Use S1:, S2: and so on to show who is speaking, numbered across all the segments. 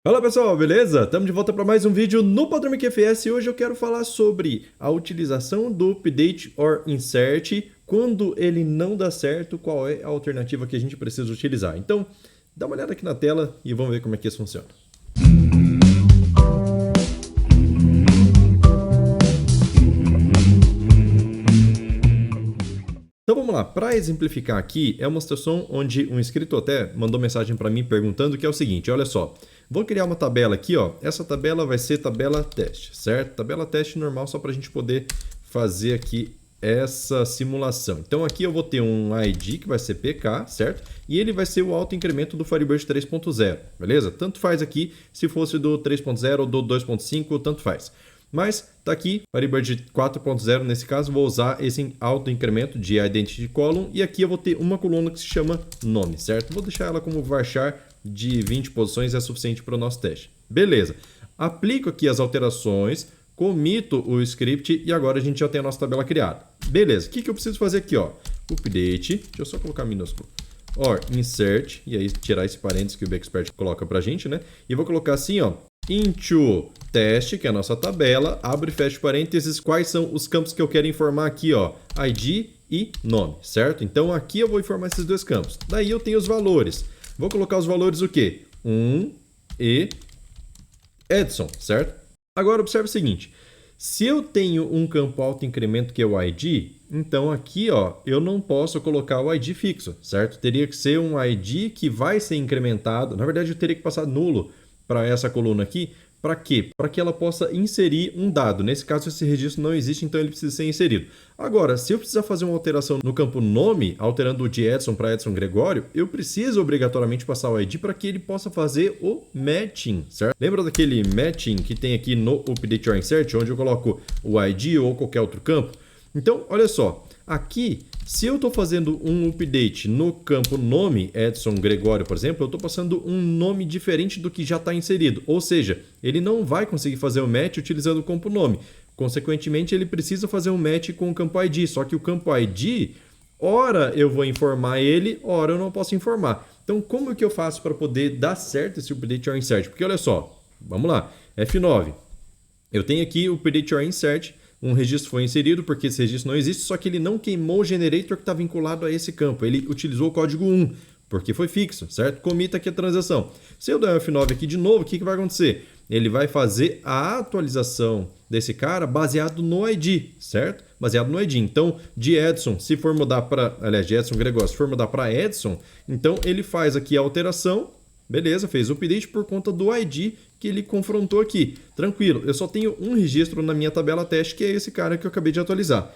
S1: Fala pessoal, beleza? Estamos de volta para mais um vídeo no Padrão MQFS e hoje eu quero falar sobre a utilização do update or insert. Quando ele não dá certo, qual é a alternativa que a gente precisa utilizar? Então, dá uma olhada aqui na tela e vamos ver como é que isso funciona. Então vamos lá, para exemplificar aqui, é uma situação onde um inscrito até mandou mensagem para mim perguntando que é o seguinte, olha só, vou criar uma tabela aqui, ó, essa tabela vai ser tabela teste, certo? Tabela teste normal só para a gente poder fazer aqui essa simulação. Então aqui eu vou ter um ID que vai ser PK, certo? E ele vai ser o autoincremento do Firebird 3.0, beleza? Tanto faz aqui se fosse do 3.0 ou do 2.5, tanto faz. Mas tá aqui, Firebird 4.0, nesse caso vou usar esse autoincremento de Identity Column e aqui eu vou ter uma coluna que se chama nome, certo? Vou deixar ela como varchar de 20 posições, é suficiente para o nosso teste. Beleza, aplico aqui as alterações, comito o script e agora a gente já tem a nossa tabela criada. Beleza, o que eu preciso fazer aqui? Ó? Update, deixa eu só colocar minúsculo. Or insert, e aí tirar esse parênteses que o Bexpert coloca pra gente, né? E vou colocar assim, ó, into teste, que é a nossa tabela, abre e fecha parênteses, quais são os campos que eu quero informar aqui, ó, ID e nome, certo? Então aqui eu vou informar esses dois campos. Daí eu tenho os valores. Vou colocar os valores o quê? 1 e Edson, certo? Agora observe o seguinte, se eu tenho um campo autoincremento que é o ID, então aqui ó, eu não posso colocar o ID fixo, certo? Teria que ser um ID que vai ser incrementado, na verdade eu teria que passar nulo para essa coluna aqui, para quê? Para que ela possa inserir um dado. Nesse caso, esse registro não existe, então ele precisa ser inserido. Agora, se eu precisar fazer uma alteração no campo nome, alterando o de Edson para Edson Gregório, eu preciso obrigatoriamente passar o ID para que ele possa fazer o matching, certo? Lembra daquele matching que tem aqui no Update or Insert, onde eu coloco o ID ou qualquer outro campo? Então, olha só, aqui, se eu estou fazendo um update no campo nome, Edson Gregório, por exemplo, eu estou passando um nome diferente do que já está inserido. Ou seja, ele não vai conseguir fazer o match utilizando o campo nome. Consequentemente, ele precisa fazer um match com o campo ID. Só que o campo ID, ora eu vou informar ele, ora eu não posso informar. Então, como é que eu faço para poder dar certo esse update or insert? Porque olha só, vamos lá, F9. Eu tenho aqui o update or insert. Um registro foi inserido porque esse registro não existe, só que ele não queimou o generator que está vinculado a esse campo. Ele utilizou o código 1, porque foi fixo, certo? Comita aqui a transação. Se eu der um F9 aqui de novo, o que vai acontecer? Ele vai fazer a atualização desse cara baseado no ID, certo? Baseado no ID. Então, de Edson, se for mudar para... Aliás, de Edson Gregório, se for mudar para Edson, então ele faz aqui a alteração. Beleza, fez o update por conta do ID que ele confrontou aqui. Tranquilo, eu só tenho um registro na minha tabela teste, que é esse cara que eu acabei de atualizar.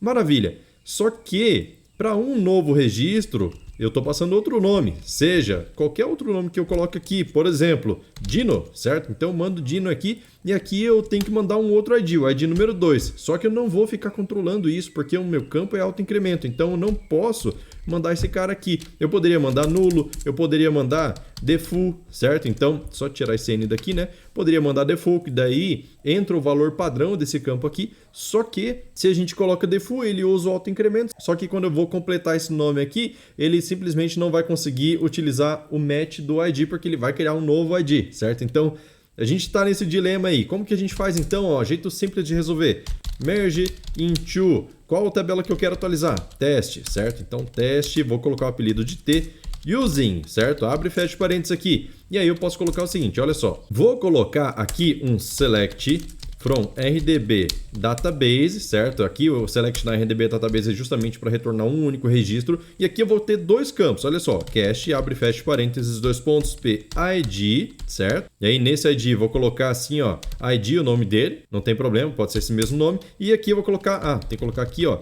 S1: Maravilha. Só que, para um novo registro, eu estou passando outro nome. Seja, qualquer outro nome que eu coloque aqui. Por exemplo, Dino, certo? Então eu mando Dino aqui e aqui eu tenho que mandar um outro ID, o ID número 2. Só que eu não vou ficar controlando isso, porque o meu campo é autoincremento. Então eu não posso mandar esse cara aqui. Eu poderia mandar nulo, eu poderia mandar default, certo? Então, só tirar esse N daqui, né? Poderia mandar default, que daí entra o valor padrão desse campo aqui. Só que, se a gente coloca default, ele usa o autoincremento. Só que quando eu vou completar esse nome aqui, ele simplesmente não vai conseguir utilizar o match do ID, porque ele vai criar um novo ID, certo? Então, a gente está nesse dilema aí. Como que a gente faz então? Ó, jeito simples de resolver. Merge into. Qual a tabela que eu quero atualizar? Teste, certo? Então, teste, vou colocar o apelido de T. Using, certo? Abre e fecha parênteses aqui. E aí eu posso colocar o seguinte, olha só. Vou colocar aqui um select from RDB database, certo? Aqui o select na RDB database é justamente para retornar um único registro. E aqui eu vou ter dois campos, olha só. Cache, abre e fecha parênteses, dois pontos, P, ID, certo? E aí nesse ID vou colocar assim, ó, ID, o nome dele, não tem problema, pode ser esse mesmo nome. E aqui eu vou colocar, tem que colocar aqui, ó,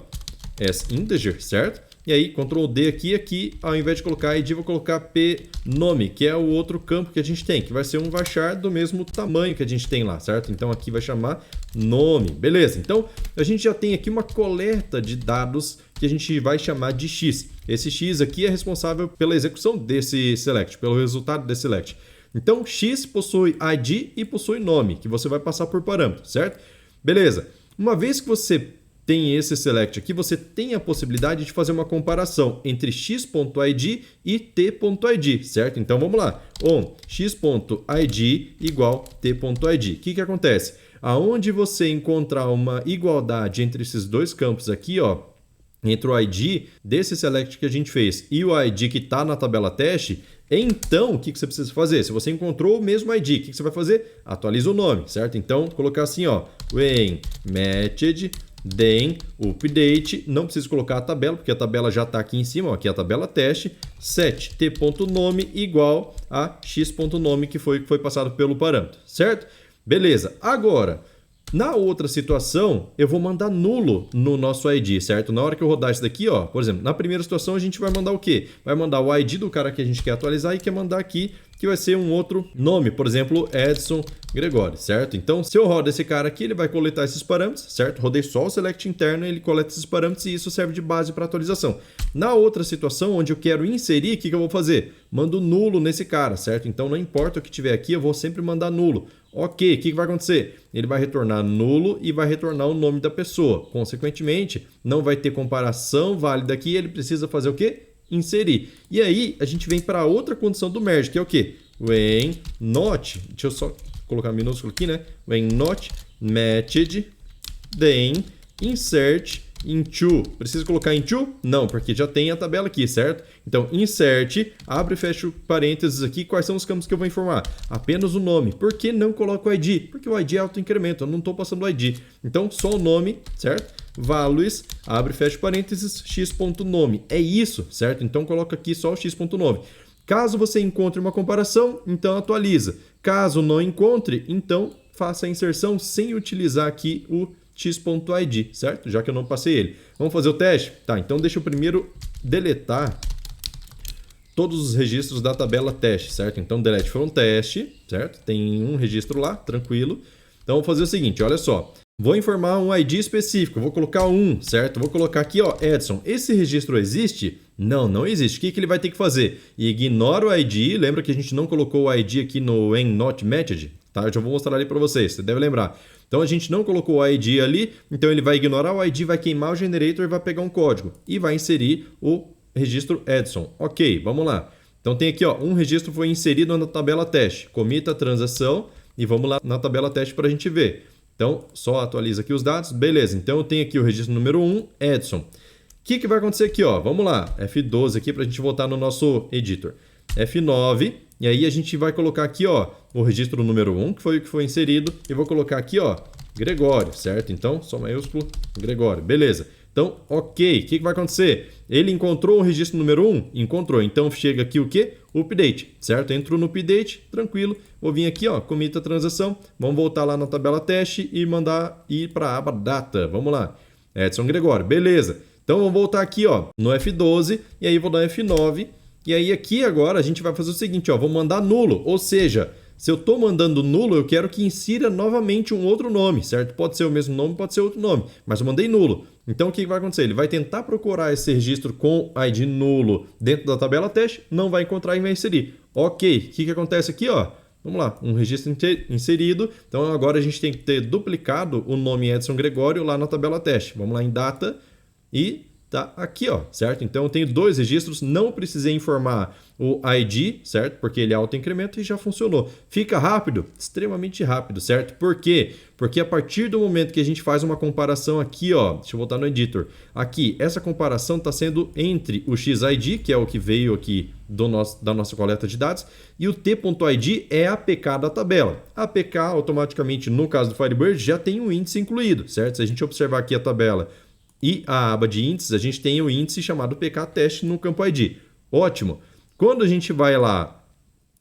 S1: as integer, certo? E aí, Ctrl D aqui, ao invés de colocar ID, vou colocar P nome, que é o outro campo que a gente tem, que vai ser um varchar do mesmo tamanho que a gente tem lá, certo? Então aqui vai chamar nome, beleza? Então a gente já tem aqui uma coleta de dados que a gente vai chamar de X. Esse X aqui é responsável pela execução desse select, pelo resultado desse select. Então X possui ID e possui nome, que você vai passar por parâmetro, certo? Beleza. Uma vez que você tem esse select aqui, você tem a possibilidade de fazer uma comparação entre x.id e t.id, certo? Então vamos lá, x.id igual t.id. O que acontece? Aonde você encontrar uma igualdade entre esses dois campos aqui, ó, entre o ID desse select que a gente fez e o ID que está na tabela teste, então o que você precisa fazer? Se você encontrou o mesmo ID, o que você vai fazer? Atualiza o nome, certo? Então colocar assim, ó, when matched then update, não preciso colocar a tabela, porque a tabela já está aqui em cima, ó, aqui é a tabela teste, set t.nome igual a x.nome que foi passado pelo parâmetro, certo? Beleza, agora, na outra situação, eu vou mandar nulo no nosso ID, certo? Na hora que eu rodar isso daqui, ó, por exemplo, na primeira situação a gente vai mandar o quê? Vai mandar o ID do cara que a gente quer atualizar e quer mandar aqui que vai ser um outro nome, por exemplo, Edson Gregório, certo? Então, se eu rodo esse cara aqui, ele vai coletar esses parâmetros, certo? Rodei só o select interno, ele coleta esses parâmetros e isso serve de base para atualização. Na outra situação, onde eu quero inserir, o que eu vou fazer? Mando nulo nesse cara, certo? Então, não importa o que tiver aqui, eu vou sempre mandar nulo. Ok, o que vai acontecer? Ele vai retornar nulo e vai retornar o nome da pessoa. Consequentemente, não vai ter comparação válida aqui, ele precisa fazer o quê? Inserir. E aí, a gente vem para a outra condição do merge, que é o quê? When not, deixa eu só colocar minúsculo aqui, né? When not matched, then insert into. Precisa colocar into? Não, porque já tem a tabela aqui, certo? Então, insert, abre e fecha parênteses aqui. Quais são os campos que eu vou informar? Apenas o nome. Por que não coloco o ID? Porque o ID é autoincremento, eu não estou passando o ID. Então, só o nome, certo? Values, abre e fecha parênteses, x.nome. É isso, certo? Então, coloca aqui só o x.nome. Caso você encontre uma comparação, então atualiza. Caso não encontre, então faça a inserção sem utilizar aqui o x.id, certo? Já que eu não passei ele. Vamos fazer o teste? Tá, então deixa eu primeiro deletar todos os registros da tabela teste, certo? Então delete from teste, certo? Tem um registro lá, tranquilo. Então vou fazer o seguinte, olha só. Vou informar um ID específico, vou colocar um, certo? Vou colocar aqui, ó, Edson. Esse registro existe? Não, não existe. O que ele vai ter que fazer? Ignora o ID, lembra que a gente não colocou o ID aqui no when not matched? Tá? Eu já vou mostrar ali para vocês, você deve lembrar. Então a gente não colocou o ID ali, então ele vai ignorar o ID, vai queimar o generator e vai pegar um código e vai inserir o registro Edson. Ok, vamos lá. Então tem aqui, ó, um registro foi inserido na tabela teste. Comita a transação e vamos lá na tabela teste para a gente ver. Então, só atualiza aqui os dados. Beleza, então eu tenho aqui o registro número 1, Edson. O que vai acontecer aqui? Ó? Vamos lá, F12 aqui para a gente voltar no nosso editor. F9, e aí a gente vai colocar aqui, ó, o registro número 1, que foi o que foi inserido, e vou colocar aqui, ó, Gregório, certo? Então, só maiúsculo, Gregório. Beleza. Então, ok, o que vai acontecer? Ele encontrou o registro número 1? Encontrou. Então, chega aqui o quê? Update, certo? Entrou no update, tranquilo. Vou vir aqui, ó, comita a transação. Vamos voltar lá na tabela teste e mandar ir para a aba data. Vamos lá. Edson Gregório, beleza. Então, vamos voltar aqui, ó, no F12 e aí vou dar F9. E aí aqui agora a gente vai fazer o seguinte, ó, vou mandar nulo, ou seja, se eu estou mandando nulo, eu quero que insira novamente um outro nome, certo? Pode ser o mesmo nome, pode ser outro nome, mas eu mandei nulo. Então o que vai acontecer? Ele vai tentar procurar esse registro com ID nulo dentro da tabela teste, não vai encontrar e vai inserir. Ok, o que acontece aqui, ó? Vamos lá, um registro inserido. Então agora a gente tem que ter duplicado o nome Edson Gregório lá na tabela teste. Vamos lá em data e tá aqui, ó, certo? Então eu tenho dois registros, não precisei informar o ID, certo? Porque ele é autoincremento e já funcionou. Fica rápido? Extremamente rápido, certo? Por quê? Porque a partir do momento que a gente faz uma comparação aqui, ó, deixa eu voltar no editor. Aqui, essa comparação está sendo entre o XID, que é o que veio aqui da nossa coleta de dados, e o T.id é a APK da tabela. A APK, automaticamente, no caso do Firebird, já tem um índice incluído, certo? Se a gente observar aqui a tabela e a aba de índices, a gente tem o índice chamado pktest no campo ID. Ótimo! Quando a gente vai lá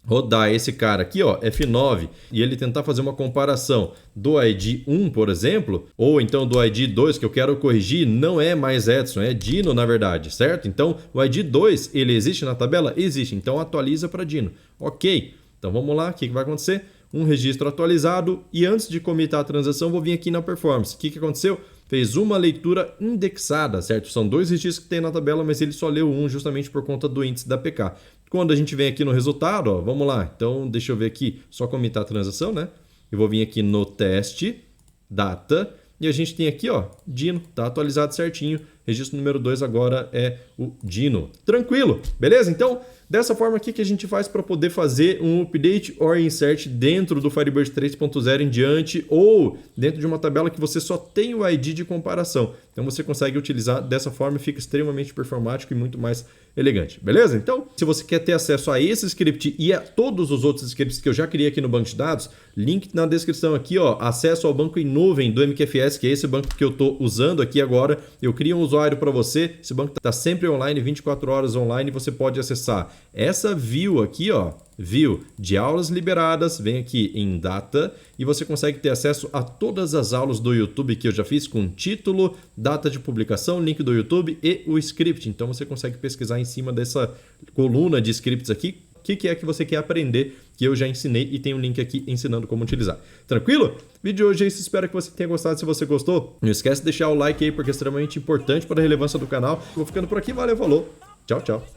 S1: rodar esse cara aqui, ó, F9, e ele tentar fazer uma comparação do ID 1, por exemplo, ou então do ID 2, que eu quero corrigir, não é mais Edson, é Dino, na verdade, certo? Então, o ID 2, ele existe na tabela? Existe, então atualiza para Dino. Ok, então vamos lá, o que vai acontecer? Um registro atualizado, e antes de comitar a transação, vou vir aqui na performance. O que aconteceu? Fez uma leitura indexada, certo? São dois registros que tem na tabela, mas ele só leu um justamente por conta do índice da APK. Quando a gente vem aqui no resultado, ó, vamos lá. Então, deixa eu ver aqui, só comitar a transação, né? Eu vou vir aqui no teste, data, E a gente tem aqui, ó, Dino, tá atualizado certinho. Registro número 2 agora é o Dino. Tranquilo, beleza? Então, dessa forma aqui que a gente faz para poder fazer um update or insert dentro do Firebird 3.0 em diante ou dentro de uma tabela que você só tem o ID de comparação. Então você consegue utilizar dessa forma e fica extremamente performático e muito mais elegante, beleza? Então, se você quer ter acesso a esse script e a todos os outros scripts que eu já criei aqui no banco de dados, link na descrição aqui, ó, acesso ao banco em nuvem do MQFS, que é esse banco que eu estou usando aqui agora. Eu crio um usuário para você, esse banco está sempre online, 24 horas online, você pode acessar essa view aqui, ó, view de aulas liberadas, vem aqui em data e você consegue ter acesso a todas as aulas do YouTube que eu já fiz com título, data de publicação, link do YouTube e o script. Então você consegue pesquisar em cima dessa coluna de scripts aqui o que é que você quer aprender, que eu já ensinei e tem um link aqui ensinando como utilizar. Tranquilo? Vídeo de hoje é isso, espero que você tenha gostado. Se você gostou, não esquece de deixar o like aí porque é extremamente importante para a relevância do canal. Vou ficando por aqui, valeu, falou, tchau, tchau.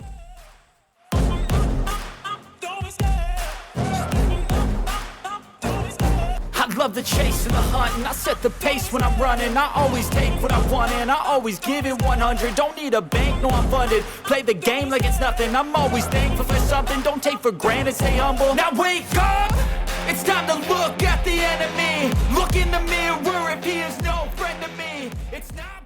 S2: Love the chase and the hunt, and I set the pace when I'm running. I always take what I want and I always give it 100. Don't need a bank, no I'm funded. Play the game like it's nothing. I'm always thankful for something. Don't take for granted, stay humble. Now wake up, it's time to look at the enemy. Look in the mirror if he is no friend to me. It's not